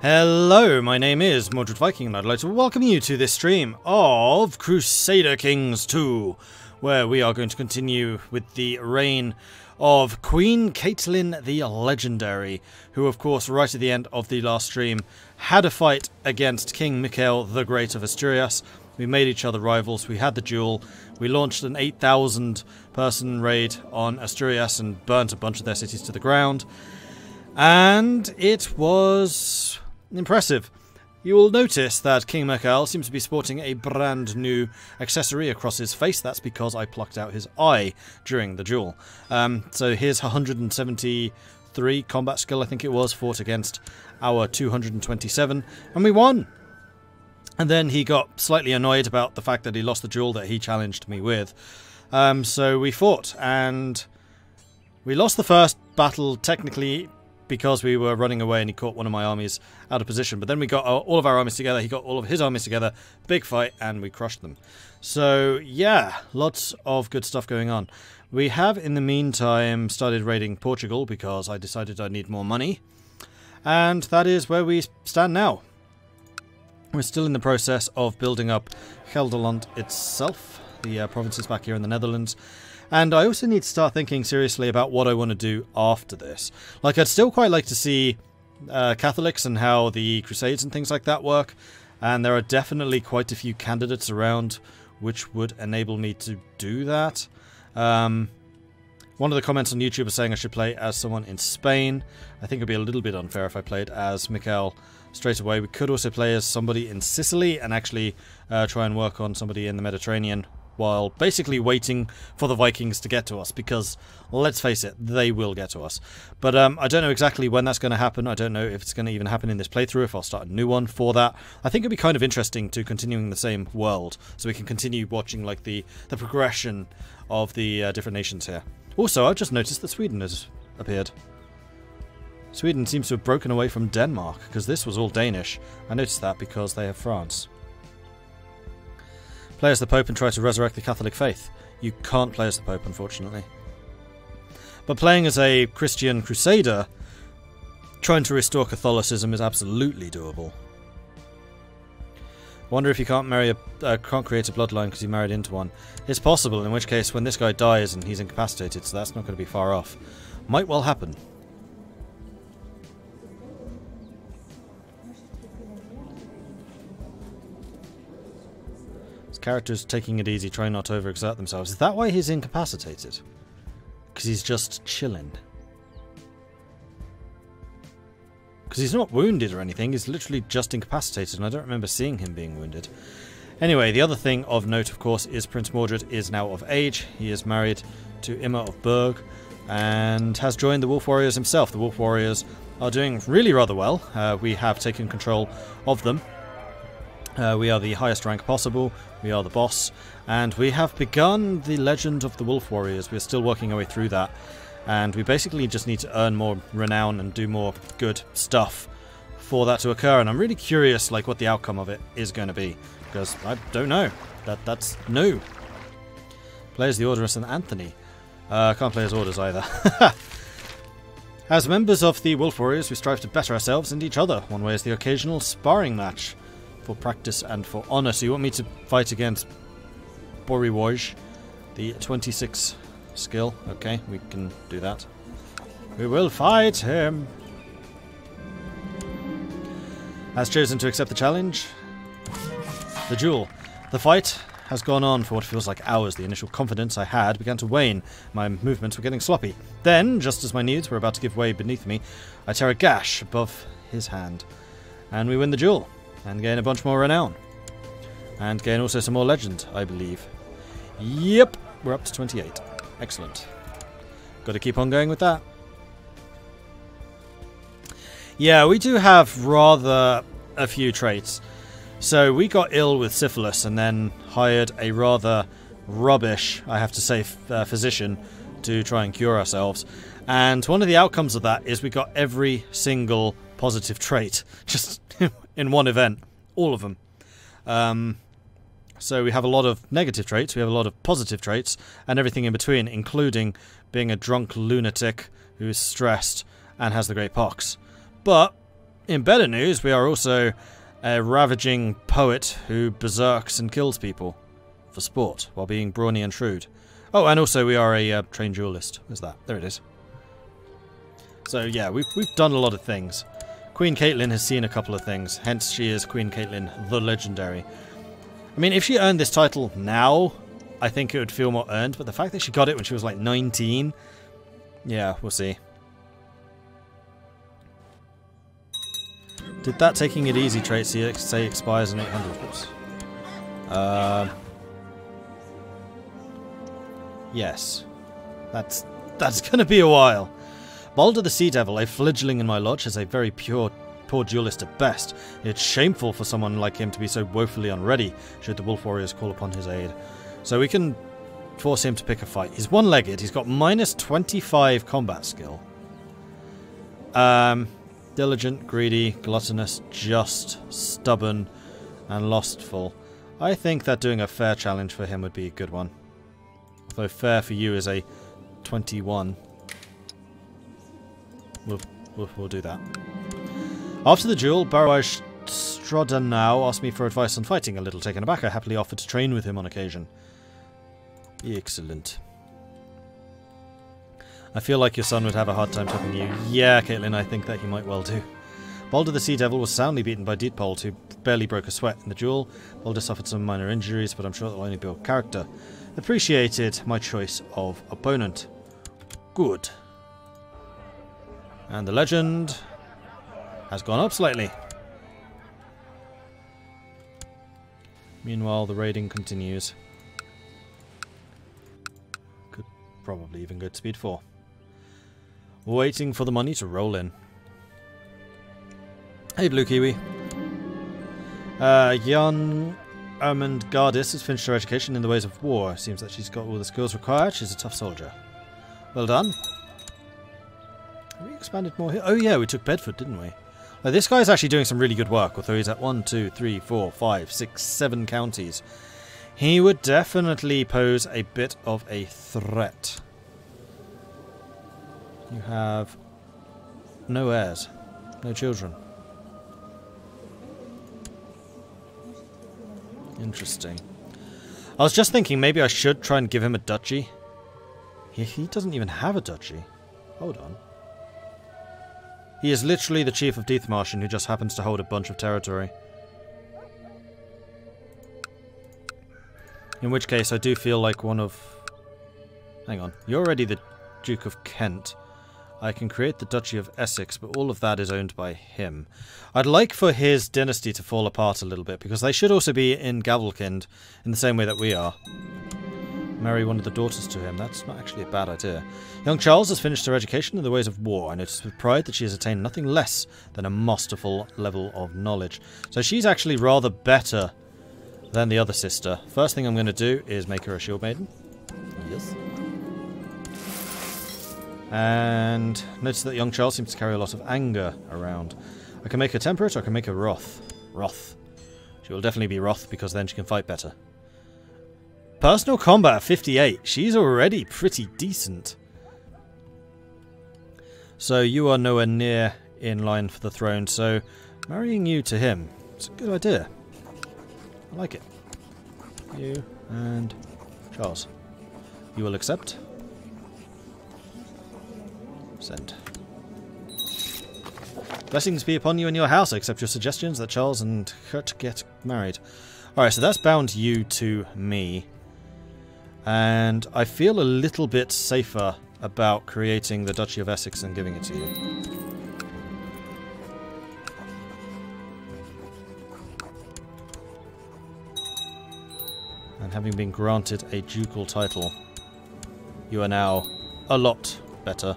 Hello, my name is Mordred Viking and I'd like to welcome you to this stream of Crusader Kings II, where we are going to continue with the reign of Queen Caitlin the Legendary, who of course right at the end of the last stream had a fight against King Mikhail the Great of Asturias. We made each other rivals, we had the duel, we launched an 8,000 person raid on Asturias and burnt a bunch of their cities to the ground, and it was impressive. You will notice that King Mikhail seems to be sporting a brand new accessory across his face. That's because I plucked out his eye during the duel. So his 173 combat skill, I think it was, fought against our 227, and we won. And then he got slightly annoyed about the fact that he lost the duel that he challenged me with. So we fought, and we lost the first battle technically because we were running away and he caught one of my armies out of position. But then we got all of our armies together, he got all of his armies together, big fight, and we crushed them. So yeah, lots of good stuff going on. We have in the meantime started raiding Portugal because I decided I need more money. And that is where we stand now. We're still in the process of building up Gelderland itself, the provinces back here in the Netherlands. And I also need to start thinking seriously about what I want to do after this. Like, I'd still quite like to see Catholics and how the Crusades and things like that work. And there are definitely quite a few candidates around which would enable me to do that. One of the comments on YouTube was saying I should play as someone in Spain. I think it would be a little bit unfair if I played as Mikhail straight away. We could also play as somebody in Sicily and actually try and work on somebody in the Mediterranean, while basically waiting for the Vikings to get to us, because, let's face it, they will get to us. But I don't know exactly when that's going to happen. I don't know if it's going to even happen in this playthrough, if I'll start a new one for that. I think it'd be kind of interesting to continuing the same world, so we can continue watching like the progression of the different nations here. Also, I've just noticed that Sweden has appeared. Sweden seems to have broken away from Denmark, because this was all Danish. I noticed that because they have France. Play as the Pope and try to resurrect the Catholic faith. You can't play as the Pope, unfortunately. But playing as a Christian Crusader, trying to restore Catholicism is absolutely doable. Wonder if you can't can't create a bloodline because you married into one. It's possible, in which case when this guy dies and he's incapacitated, so that's not going to be far off. Might well happen. Characters taking it easy, trying not to overexert themselves. Is that why he's incapacitated? Because he's just chilling. Because he's not wounded or anything, he's literally just incapacitated, and I don't remember seeing him being wounded. Anyway, the other thing of note, of course, is Prince Mordred is now of age. He is married to Imma of Berg and has joined the Wolf Warriors himself. The Wolf Warriors are doing really rather well. We have taken control of them. We are the highest rank possible, we are the boss, and we have begun the legend of the Wolf Warriors. We're still working our way through that, and we basically just need to earn more renown and do more good stuff for that to occur, and I'm really curious like what the outcome of it is going to be, because I don't know. That's new. Play as the Order of St. Anthony. Can't play as Orders either. As members of the Wolf Warriors, we strive to better ourselves and each other. One way is the occasional sparring match. For practice and for honor. So you want me to fight against Boriwoj, the 26 skill? Okay, we can do that. We will fight him. Has chosen to accept the challenge. The duel. The fight has gone on for what feels like hours. The initial confidence I had began to wane. My movements were getting sloppy. Then, just as my knees were about to give way beneath me, I tear a gash above his hand. And we win the duel. And gain a bunch more renown. And gain also some more legend, I believe. Yep, we're up to 28. Excellent. Got to keep on going with that. Yeah, we do have rather a few traits. So we got ill with syphilis and then hired a rather rubbish, I have to say, physician to try and cure ourselves. And one of the outcomes of that is we got every single positive trait. Just in one event, all of them. So we have a lot of negative traits, we have a lot of positive traits, and everything in between, including being a drunk lunatic who is stressed and has the Great Pox. But In better news, we are also a ravaging poet who berserks and kills people for sport while being brawny and shrewd. Oh, and also we are a trained duelist. Where's that? There it is. So yeah, we've done a lot of things. Queen Caitlin has seen a couple of things, hence she is Queen Caitlin the Legendary. I mean, if she earned this title now, I think it would feel more earned, but the fact that she got it when she was like 19, yeah, we'll see. Did that taking it easy trait say expires in 800? Whoops. Yes. That's gonna be a while. Balder the Sea Devil, a fledgling in my lodge, is a very poor duelist at best. It's shameful for someone like him to be so woefully unready should the Wolf Warriors call upon his aid. So we can force him to pick a fight. He's one-legged, he's got minus 25 combat skill. Diligent, greedy, gluttonous, just, stubborn, and lustful. I think that doing a fair challenge for him would be a good one. Although fair for you is a 21. We'll do that. After the duel, Barrowage Stradanau asked me for advice on fighting. A little taken aback, I happily offered to train with him on occasion. Excellent. I feel like your son would have a hard time topping you. Yeah, Caitlin, I think that he might well do. Balder the Sea Devil was soundly beaten by Deeppold, who barely broke a sweat in the duel. Balder suffered some minor injuries, but I'm sure it'll only build character. Appreciated my choice of opponent. Good. And the legend has gone up slightly. Meanwhile, the raiding continues. Could probably even go to speed 4. Waiting for the money to roll in. Hey, Blue Kiwi. Young Ermengarde has finished her education in the ways of war. Seems that she's got all the skills required. She's a tough soldier. Well done. Have we expanded more here? Oh yeah, we took Bedford, didn't we? Like, this guy's actually doing some really good work, although he's at 1, 2, 3, 4, 5, 6, 7 counties. He would definitely pose a bit of a threat. You have no heirs, no children. Interesting. I was just thinking maybe I should try and give him a duchy. He doesn't even have a duchy. Hold on. He is literally the chief of Deathmartian who just happens to hold a bunch of territory. In which case I do feel like one of... Hang on. You're already the Duke of Kent. I can create the Duchy of Essex, but all of that is owned by him. I'd like for his dynasty to fall apart a little bit, because they should also be in Gavelkind in the same way that we are. Marry one of the daughters to him. That's not actually a bad idea. Young Charles has finished her education in the ways of war. I notice with pride that she has attained nothing less than a masterful level of knowledge. So she's actually rather better than the other sister. First thing I'm going to do is make her a shield maiden. Yes. And notice that young Charles seems to carry a lot of anger around. I can make her temperate, or I can make her wrath. Wrath. She will definitely be wrath, because then she can fight better. Personal combat at 58. She's already pretty decent. So you are nowhere near in line for the throne, so marrying you to him, it's a good idea. I like it. You and Charles. You will accept? Send. Blessings be upon you and your house. I accept your suggestions that Charles and Kurt get married. Alright, so that's bound you to me. And I feel a little bit safer about creating the Duchy of Essex and giving it to you. And having been granted a ducal title, you are now a lot better.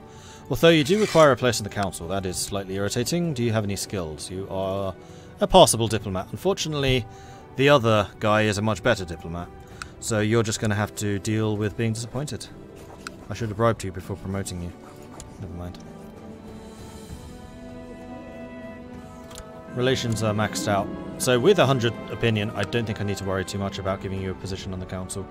Although you do require a place in the council, that is slightly irritating. Do you have any skills? You are a passable diplomat. Unfortunately, the other guy is a much better diplomat. So you're just going to have to deal with being disappointed. I should have bribed you before promoting you. Never mind. Relations are maxed out. So with 100 opinion, I don't think I need to worry too much about giving you a position on the council.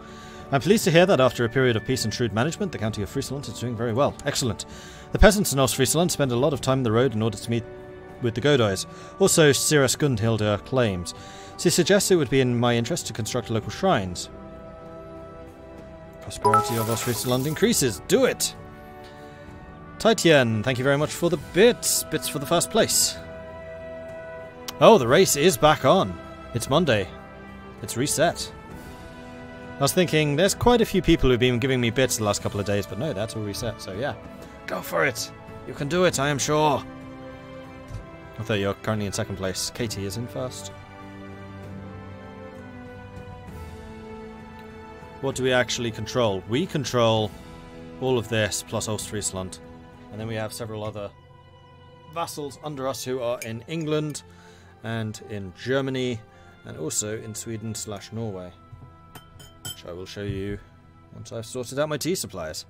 I'm pleased to hear that after a period of peace and shrewd management, the county of Friesland is doing very well. Excellent. The peasants in Ostfriesland spend a lot of time on the road in order to meet with the Godoys. Also, Cirrus Gundhilda claims. She suggests it would be in my interest to construct local shrines. Prosperity of Ostfriesland increases. Do it! Titian, thank you very much for the bits. Bits for the first place. Oh, the race is back on. It's Monday. It's reset. I was thinking, there's quite a few people who've been giving me bits the last couple of days, but no, that's all reset, so yeah. Go for it! You can do it, I am sure! Although you're currently in second place. Katie is in first. What do we actually control? We control all of this, plus Ostfriesland. And then we have several other vassals under us who are in England, and in Germany, and also in Sweden/Norway. Which I will show you once I've sorted out my tea supplies.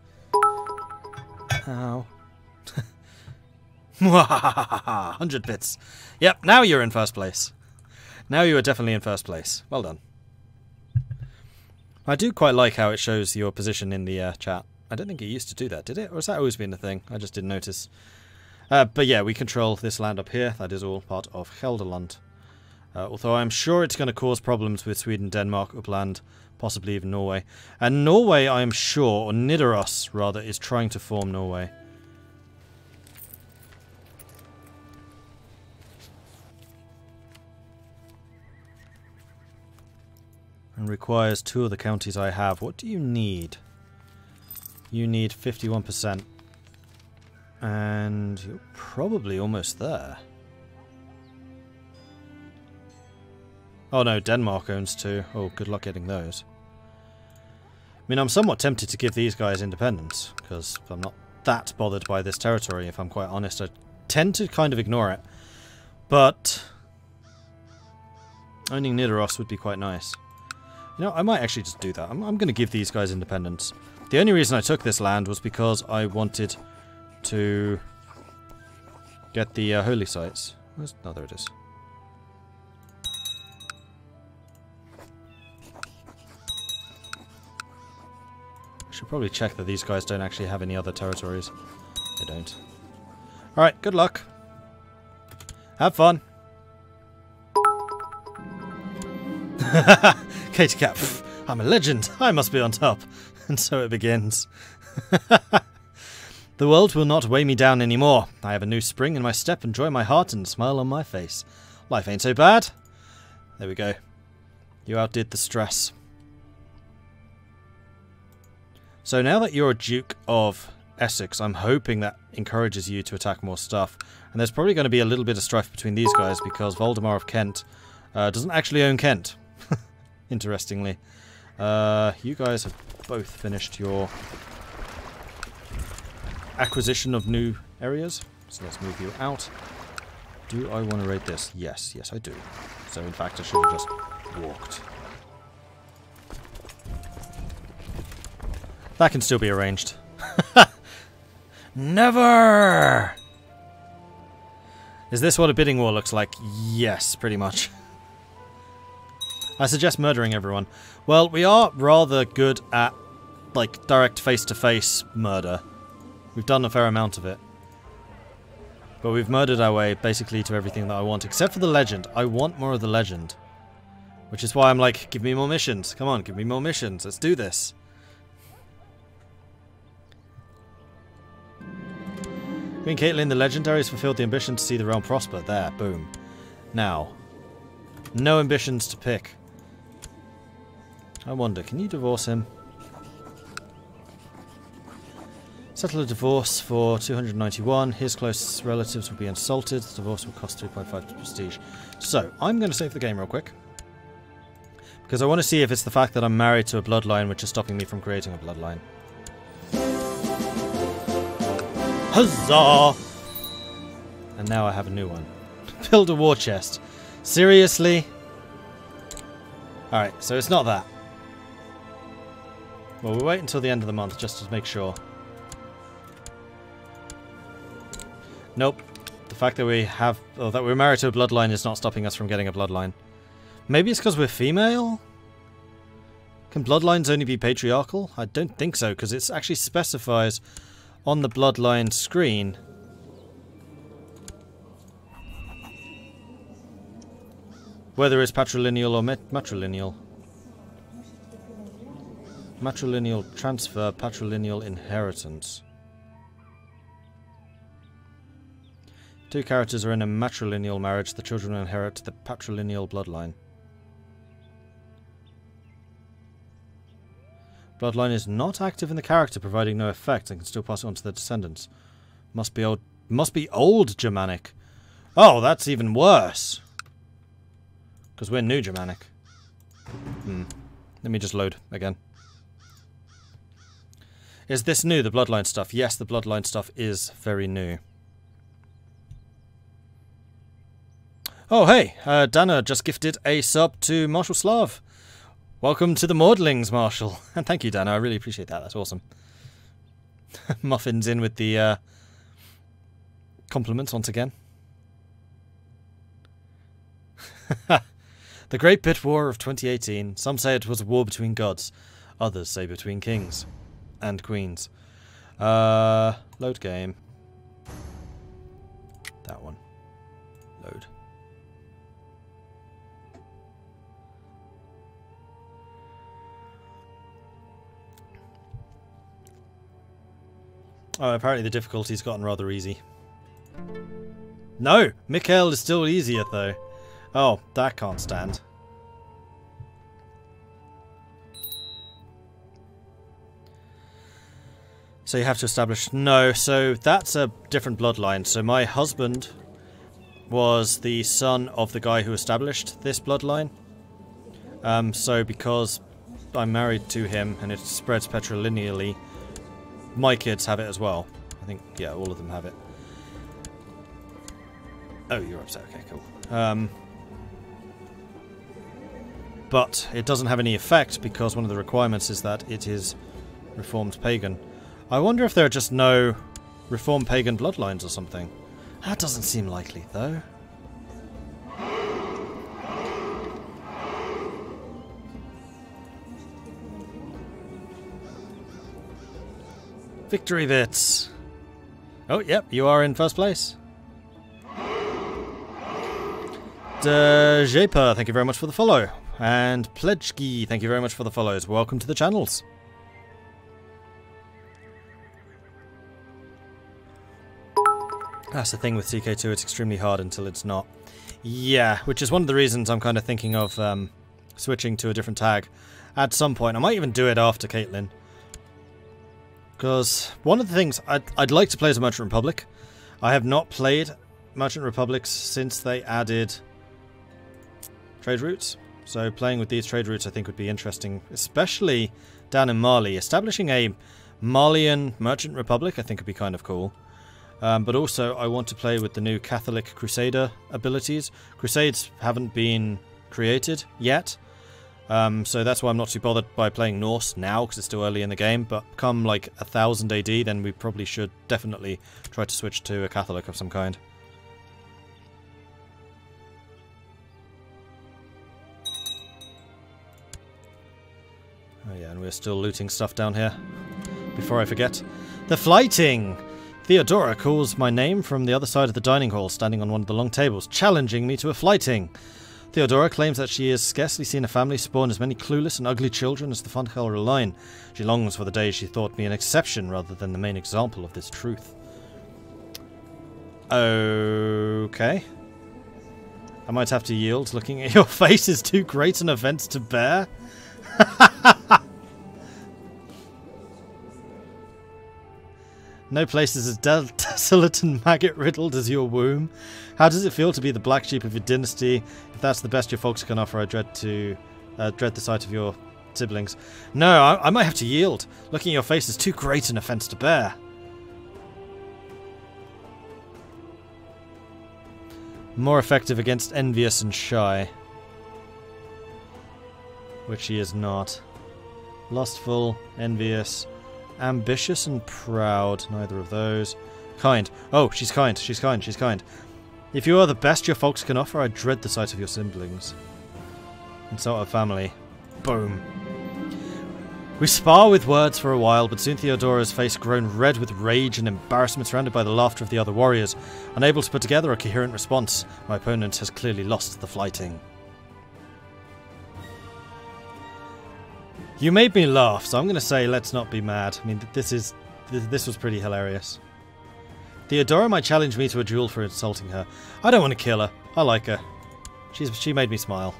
Ow. 100 bits. Yep, now you're in first place. Now you are definitely in first place. Well done. I do quite like how it shows your position in the chat. I don't think it used to do that, did it? Or has that always been a thing? I just didn't notice. But yeah, we control this land up here. That is all part of Gelderland. Although I'm sure it's going to cause problems with Sweden, Denmark, Uppland, possibly even Norway. And Norway, I'm sure, or Nidaros, rather, is trying to form Norway. And requires 2 of the counties I have. What do you need? You need 51%. And you're probably almost there. Oh no, Denmark owns 2. Oh, good luck getting those. I mean, I'm somewhat tempted to give these guys independence, because I'm not that bothered by this territory, if I'm quite honest. I tend to kind of ignore it. But owning Nidaros would be quite nice. You know, I might actually just do that. I'm going to give these guys independence. The only reason I took this land was because I wanted to get the holy sites. Oh, there it is. I should probably check that these guys don't actually have any other territories. They don't. Alright, good luck. Have fun. Katie Cat, I'm a legend. I must be on top. And so it begins. The world will not weigh me down anymore. I have a new spring in my step and joy in my heart and a smile on my face. Life ain't so bad. There we go. You outdid the stress. So now that you're a Duke of Essex, I'm hoping that encourages you to attack more stuff. And there's probably going to be a little bit of strife between these guys because Voldemar of Kent doesn't actually own Kent. Interestingly. You guys have both finished your acquisition of new areas. So let's move you out. Do I want to raid this? Yes, yes I do. So in fact I should have just walked. That can still be arranged. Never! Is this what a bidding war looks like? Yes, pretty much. I suggest murdering everyone. Well, we are rather good at, like, direct face-to-face murder. We've done a fair amount of it. But we've murdered our way, basically, to everything that I want, except for the legend. I want more of the legend. Which is why I'm like, give me more missions. Come on, give me more missions. Let's do this. Queen Caitlin, the legendary, has fulfilled the ambition to see the realm prosper. There, boom. Now, no ambitions to pick. I wonder, can you divorce him? Settle a divorce for 291. His close relatives will be insulted. The divorce will cost 3.5 prestige. So, I'm going to save the game real quick. Because I want to see if it's the fact that I'm married to a bloodline which is stopping me from creating a bloodline. Huzzah! And now I have a new one. Build a war chest. Seriously? Alright, so it's not that. Well, we'll wait until the end of the month just to make sure. Nope. The fact that we have, or that we're married to a bloodline is not stopping us from getting a bloodline. Maybe it's because we're female? Can bloodlines only be patriarchal? I don't think so, because it actually specifies on the bloodline screen Whether it's patrilineal or matrilineal. Matrilineal transfer, patrilineal inheritance. Two characters are in a matrilineal marriage. The children will inherit the patrilineal bloodline. Bloodline is not active in the character, providing no effect, and can still pass it on to their descendants. Must be old Germanic. Oh, that's even worse. Because we're new Germanic. Let me just load again. Is this new, the Bloodline stuff? Yes, the Bloodline stuff is very new. Oh, hey! Dana just gifted a sub to Marshall Slav. Welcome to the Maudlings, Marshall. And thank you, Dana. I really appreciate that. That's awesome. Muffins in with the compliments once again. The Great Pit War of 2018. Some say it was a war between gods. Others say between kings and queens. Load game. That one. Load. Oh, apparently the difficulty's gotten rather easy. No! Mikhail is still easier, though. Oh, that can't stand. So you have to establish... No, so that's a different bloodline. So my husband was the son of the guy who established this bloodline. So because I'm married to him and it spreads patrilineally, my kids have it as well. I think, yeah, all of them have it. Oh, you're upset. Okay, cool. But it doesn't have any effect because one of the requirements is that it is Reformed Pagan. I wonder if there are just no Reformed Pagan bloodlines or something. That doesn't seem likely, though. Victory bits! Oh, yep, you are in first place. Jepa, thank you very much for the follow. And Pledgeki, thank you very much for the follows. Welcome to the channels. That's the thing with CK2, it's extremely hard until it's not. Yeah, which is one of the reasons I'm kind of thinking of switching to a different tag at some point. I might even do it after Caitlin. Because one of the things I'd like to play as a Merchant Republic. I have not played Merchant Republics since they added trade routes. So playing with these trade routes I think would be interesting, especially down in Mali. Establishing a Malian Merchant Republic I think would be kind of cool. But also I want to play with the new Catholic Crusader abilities. Crusades haven't been created yet. So that's why I'm not too bothered by playing Norse now, because it's still early in the game, but come like 1000 AD, then we probably should definitely try to switch to a Catholic of some kind. Oh yeah, and we're still looting stuff down here. Before I forget. The flighting! Theodora calls my name from the other side of the dining hall, standing on one of the long tables, challenging me to a flighting. Theodora claims that she has scarcely seen a family spawn as many clueless and ugly children as the Van Gelre line. She longs for the day she thought me an exception rather than the main example of this truth. Okay. I might have to yield. Looking at your face is too great an event to bear. No place is as desolate and maggot-riddled as your womb. How does it feel to be the black sheep of your dynasty? If that's the best your folks can offer, I dread the sight of your siblings. No, I might have to yield. Looking at your face is too great an offence to bear. More effective against envious and shy. Which he is not. Lustful, envious... ambitious and proud. Neither of those. Kind. Oh, she's kind. She's kind. She's kind. If you are the best your folks can offer, I dread the sight of your siblings. Insult our family. Boom. We spar with words for a while, but soon Theodora's face grown red with rage and embarrassment, surrounded by the laughter of the other warriors. Unable to put together a coherent response, my opponent has clearly lost the flighting. You made me laugh, so I'm going to say let's not be mad. I mean, this was pretty hilarious. Theodora might challenge me to a duel for insulting her. I don't want to kill her. I like her. She made me smile.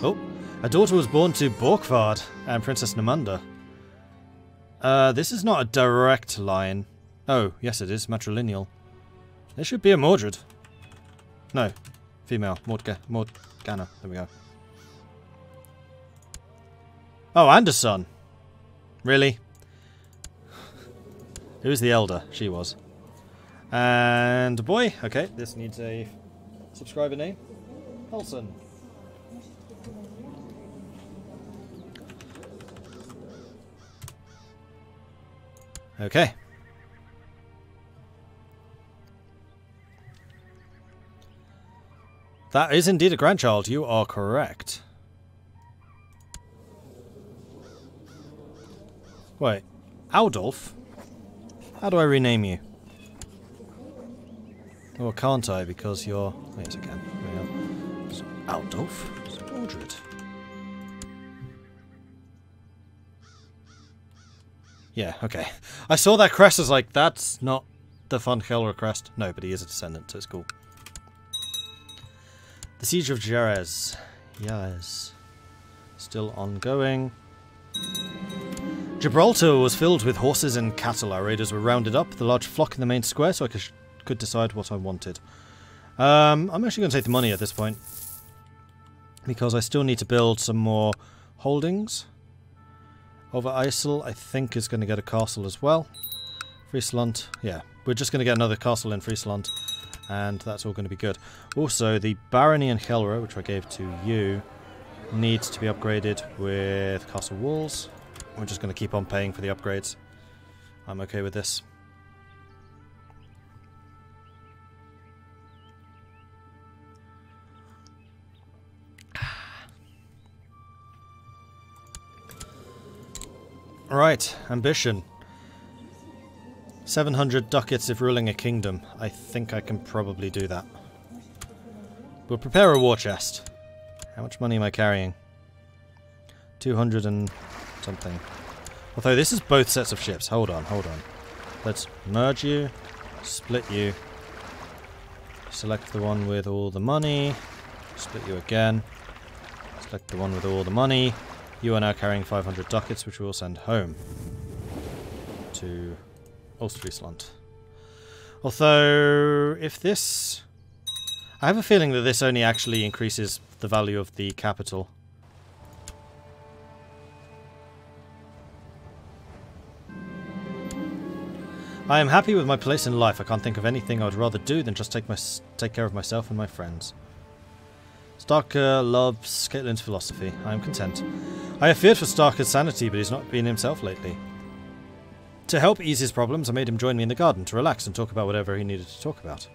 Oh, a daughter was born to Borkvard and Princess Namunda. This is not a direct line. Oh, yes it is, matrilineal. There should be a Mordred. No, female, Mordgana. There we go. Oh, and a son. Really? Who's the elder? She was. And a boy. Okay, this needs a subscriber name. Olsen. Okay. That is indeed a grandchild. You are correct. Wait. Aldolf? How do I rename you? Or can't I, because you're... Yes, I can. There we go. So, Aldolf. It's Mordred. Yeah, okay. I saw that crest, I was like, that's not the Van Gelre crest. No, but he is a descendant, so it's cool. The Siege of Jerez. Yes. Still ongoing. Gibraltar was filled with horses and cattle. Our raiders were rounded up, the large flock in the main square, so I could decide what I wanted. I'm actually going to take the money at this point, because I still need to build some more holdings. Over Isel, I think, is going to get a castle as well. Friesland, yeah, we're just going to get another castle in Friesland, and that's all going to be good. Also, the Barony in Gelre, which I gave to you, needs to be upgraded with castle walls. We're just going to keep on paying for the upgrades. I'm okay with this. Right, ambition. 700 ducats if ruling a kingdom. I think I can probably do that. We'll prepare a war chest. How much money am I carrying? 200 and something. Although this is both sets of ships. Hold on, hold on. Let's merge you, split you. Select the one with all the money. Split you again. Select the one with all the money. You are now carrying 500 ducats, which we will send home to Ostfriesland. Although, if this... I have a feeling that this only actually increases the value of the capital. I am happy with my place in life. I can't think of anything I would rather do than just take care of myself and my friends. Starker loves Caitlin's philosophy. I am content. I have feared for Starker's sanity, but he's not been himself lately. To help ease his problems, I made him join me in the garden to relax and talk about whatever he needed to talk about.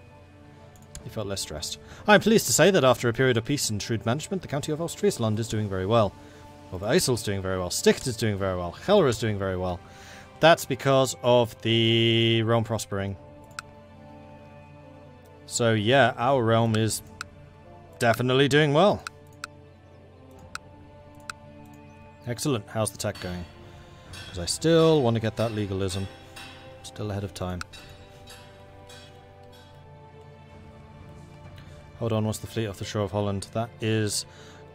He felt less stressed. I am pleased to say that after a period of peace and shrewd management, the county of Ostfriesland is doing very well. Overijsel's doing very well. Sticht is doing very well. Gelre is doing very well. That's because of the realm prospering. So yeah, our realm is definitely doing well. Excellent. How's the tech going? Because I still want to get that legalism. Still ahead of time. Hold on, what's the fleet off the shore of Holland? That is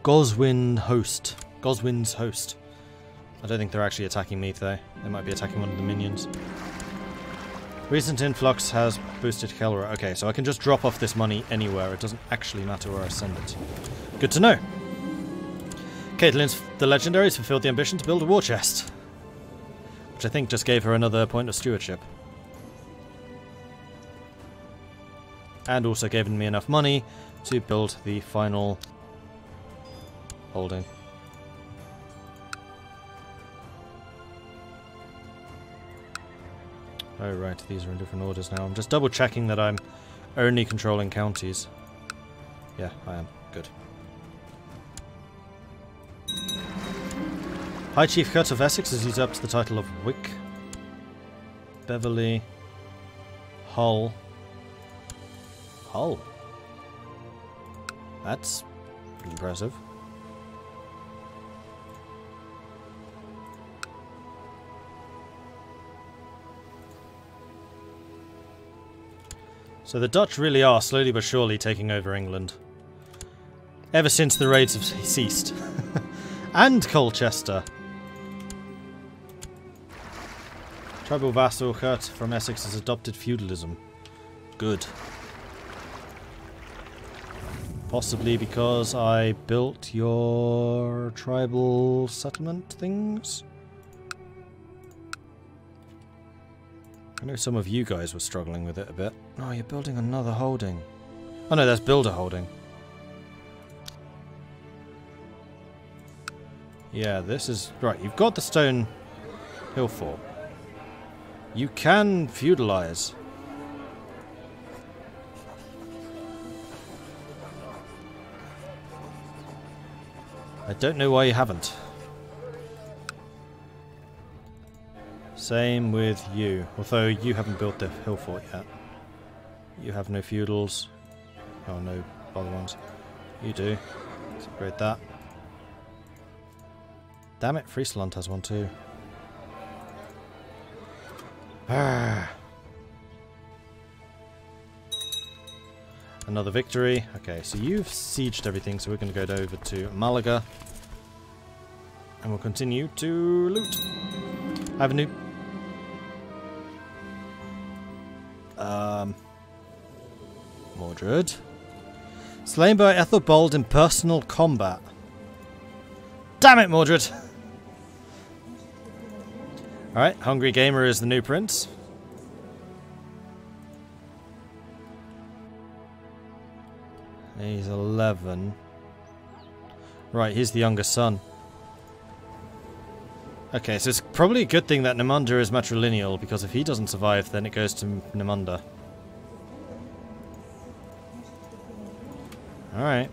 Goswin's host. I don't think they're actually attacking me today. They might be attacking one of the minions. Recent influx has boosted Gelre. Okay, so I can just drop off this money anywhere. It doesn't actually matter where I send it. Good to know. Caitlin's the Legendary has fulfilled the ambition to build a war chest, which I think just gave her another point of stewardship. And also given me enough money to build the final holding. Oh right, these are in different orders now. I'm just double checking that I'm only controlling counties. Yeah, I am. Good. High Chief Kurt of Essex has used up to the title of Wick. Beverley. Hull. Hull. That's pretty impressive. So the Dutch really are slowly but surely taking over England. Ever since the raids have ceased. And Colchester. Tribal vassal Kurt from Essex has adopted feudalism. Good. Possibly because I built your tribal settlement things? I know some of you guys were struggling with it a bit. Oh, you're building another holding. Oh no, that's builder holding. Yeah, this is... Right, you've got the stone hill fort. You can feudalize. I don't know why you haven't. Same with you, although you haven't built the hill fort yet. You have no feudals. Oh, no other ones. You do. Let's upgrade that. Damn it, Friesland has one too. Another victory. Okay, so you've sieged everything, so we're going to go over to Malaga. And we'll continue to loot. I have a new... Mordred. Slain by Ethelbald in personal combat. Damn it, Mordred! Alright, Hungry Gamer is the new prince. He's 11. Right, he's the youngest son. Okay, so it's probably a good thing that Nemunda is matrilineal, because if he doesn't survive, then it goes to Nemunda. Alright.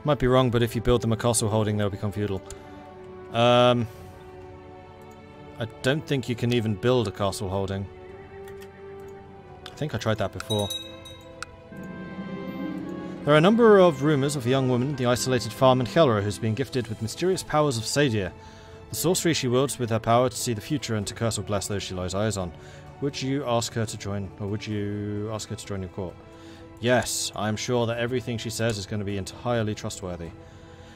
Might be wrong, but if you build them a castle holding, they'll become feudal. I don't think you can even build a castle holding. I think I tried that before. There are a number of rumours of a young woman in the isolated farm in Gelre who's been gifted with mysterious powers of Sadia. The sorcery she wields with her power to see the future and to curse or bless those she lays eyes on. Would you ask her to join, or would you ask her to join your court? Yes, I am sure that everything she says is going to be entirely trustworthy.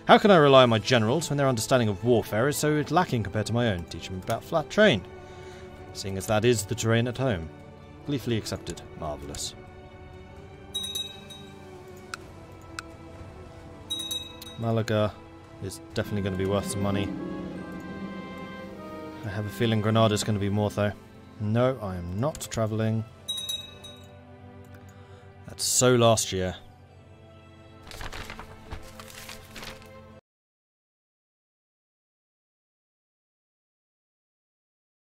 How can I rely on my generals when their understanding of warfare is so lacking compared to my own? Teach them about flat terrain. Seeing as that is the terrain at home. Gleefully accepted. Marvellous. Malaga is definitely going to be worth some money. I have a feeling Granada's going to be more though. No, I am not travelling. That's so last year.